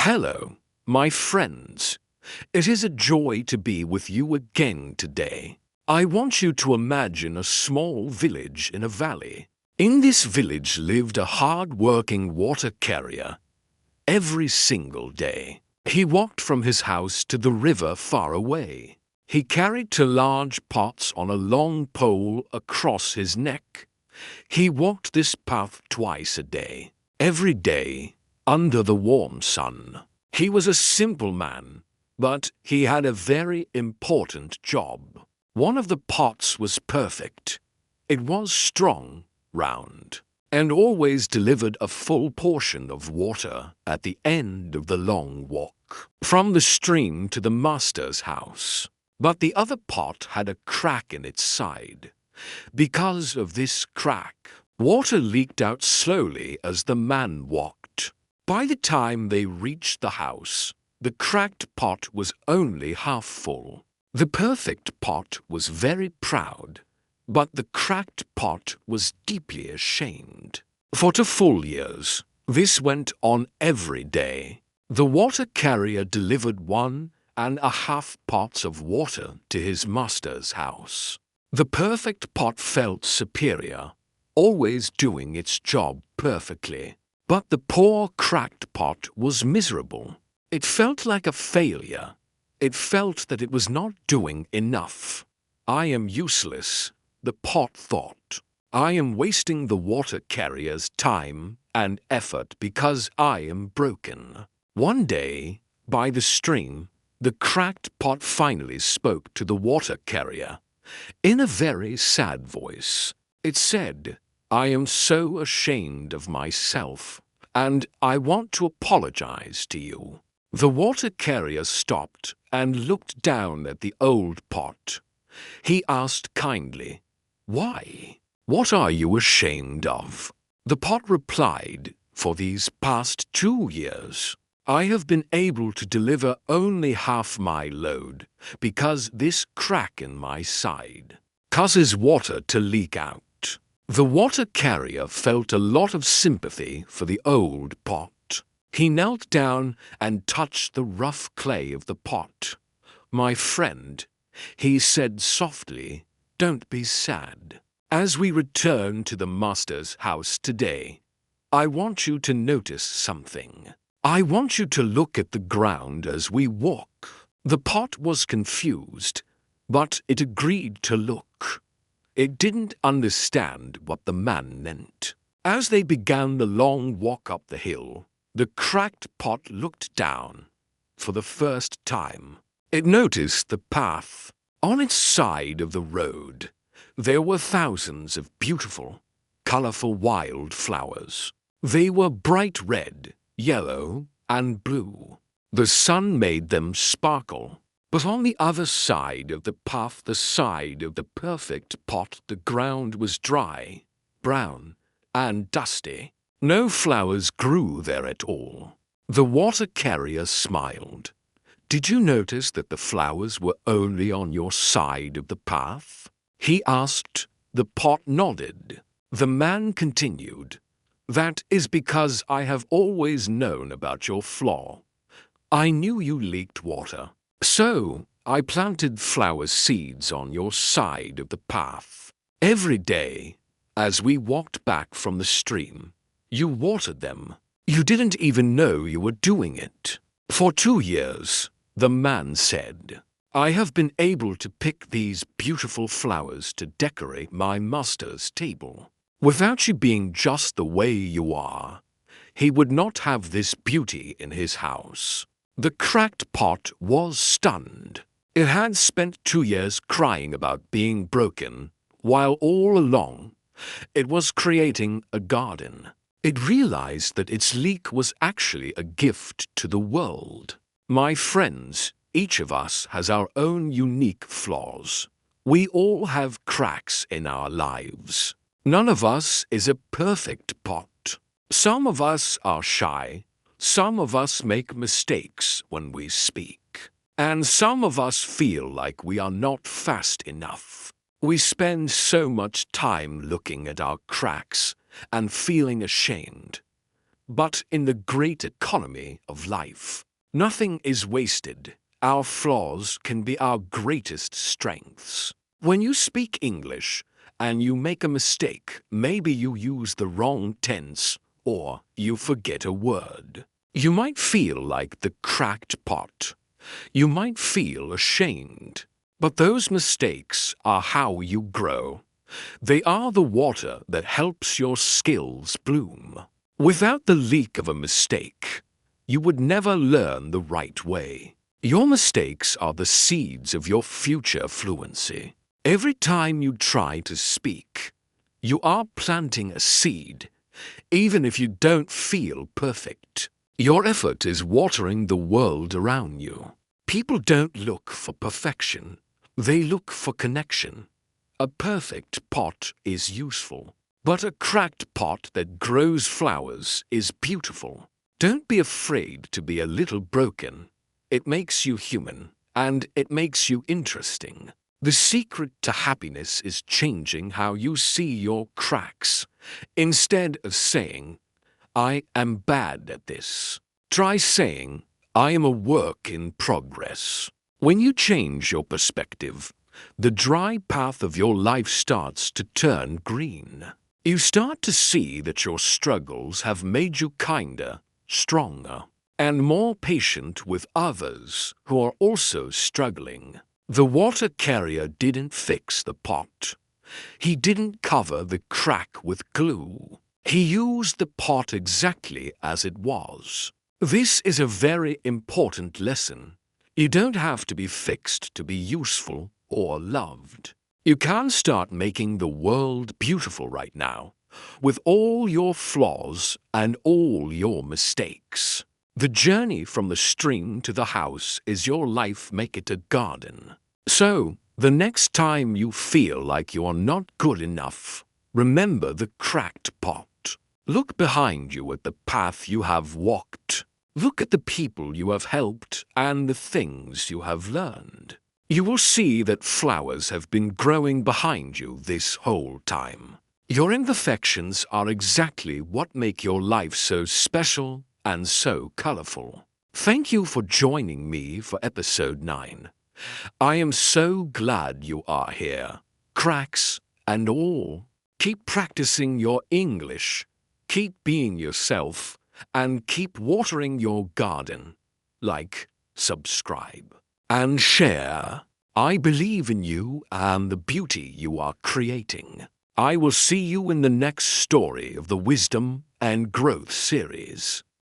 Hello, my friends. It is a joy to be with you again today. I want you to imagine a small village in a valley. In this village lived a hard-working water carrier. Every single day, he walked from his house to the river far away. He carried two large pots on a long pole across his neck. He walked this path twice a day, every day, under the warm sun. He was a simple man, but he had a very important job. One of the pots was perfect. It was strong, round, and always delivered a full portion of water at the end of the long walk, from the stream to the master's house. But the other pot had a crack in its side. Because of this crack, water leaked out slowly as the man walked. By the time they reached the house, the cracked pot was only half full. The perfect pot was very proud, but the cracked pot was deeply ashamed. For 2 full years, this went on every day. The water carrier delivered 1.5 pots of water to his master's house. The perfect pot felt superior, always doing its job perfectly. But the poor cracked pot was miserable. It felt like a failure. It felt that it was not doing enough. I am useless, the pot thought. I am wasting the water carrier's time and effort because I am broken. One day, by the stream, the cracked pot finally spoke to the water carrier. In a very sad voice, it said, "I am so ashamed of myself, and I want to apologize to you." The water carrier stopped and looked down at the old pot. He asked kindly, "Why? What are you ashamed of?" The pot replied, "For these past 2 years, I have been able to deliver only half my load because this crack in my side causes water to leak out." The water carrier felt a lot of sympathy for the old pot. He knelt down and touched the rough clay of the pot. "My friend," he said softly, "don't be sad. As we return to the master's house today, I want you to notice something. I want you to look at the ground as we walk." The pot was confused, but it agreed to look. It didn't understand what the man meant. As they began the long walk up the hill, the cracked pot looked down. For the first time, it noticed the path. On its side of the road, there were thousands of beautiful, colorful wildflowers. They were bright red, yellow, and blue. The sun made them sparkle. But on the other side of the path, the side of the perfect pot, the ground was dry, brown, and dusty. No flowers grew there at all. The water carrier smiled. "Did you notice that the flowers were only on your side of the path?" he asked. The pot nodded. The man continued, "That is because I have always known about your flaw. I knew you leaked water. So I planted flower seeds on your side of the path. Every day, as we walked back from the stream, you watered them. You didn't even know you were doing it. For 2 years, the man said, I have been able to pick these beautiful flowers to decorate my master's table. Without you being just the way you are, he would not have this beauty in his house." The cracked pot was stunned. It had spent 2 years crying about being broken, while all along it was creating a garden. It realized that its leak was actually a gift to the world. My friends, each of us has our own unique flaws. We all have cracks in our lives. None of us is a perfect pot. Some of us are shy. Some of us make mistakes when we speak. And some of us feel like we are not fast enough. We spend so much time looking at our cracks and feeling ashamed. but in the great economy of life. Nothing is wasted. Our flaws can be our greatest strengths. When you speak English and you make a mistake, maybe you use the wrong tense or you forget a word, you might feel like the cracked pot. You might feel ashamed. But those mistakes are how you grow. They are the water that helps your skills bloom. Without the leak of a mistake, you would never learn the right way. Your mistakes are the seeds of your future fluency. Every time you try to speak, you are planting a seed, even if you don't feel perfect. Your effort is watering the world around you. People don't look for perfection. They look for connection. A perfect pot is useful, but a cracked pot that grows flowers is beautiful. Don't be afraid to be a little broken. It makes you human, and it makes you interesting. The secret to happiness is changing how you see your cracks. Instead of saying, "I am bad at this," try saying, "I am a work in progress." When you change your perspective, the dry path of your life starts to turn green. You start to see that your struggles have made you kinder, stronger, and more patient with others who are also struggling. The water carrier didn't fix the pot. He didn't cover the crack with glue. He used the pot exactly as it was. This is a very important lesson. You don't have to be fixed to be useful or loved. You can start making the world beautiful right now, with all your flaws and all your mistakes. The journey from the stream to the house is your life make it a garden. So, the next time you feel like you are not good enough, remember the cracked pot. Look behind you at the path you have walked. Look at the people you have helped and the things you have learned. You will see that flowers have been growing behind you this whole time. Your imperfections are exactly what make your life so special and so colorful. Thank you for joining me for episode 9. I am so glad you are here. Cracks and all. Keep practicing your English. Keep being yourself. And keep watering your garden. Like, subscribe, and share. I believe in you and the beauty you are creating. I will see you in the next story of the Wisdom and Growth series.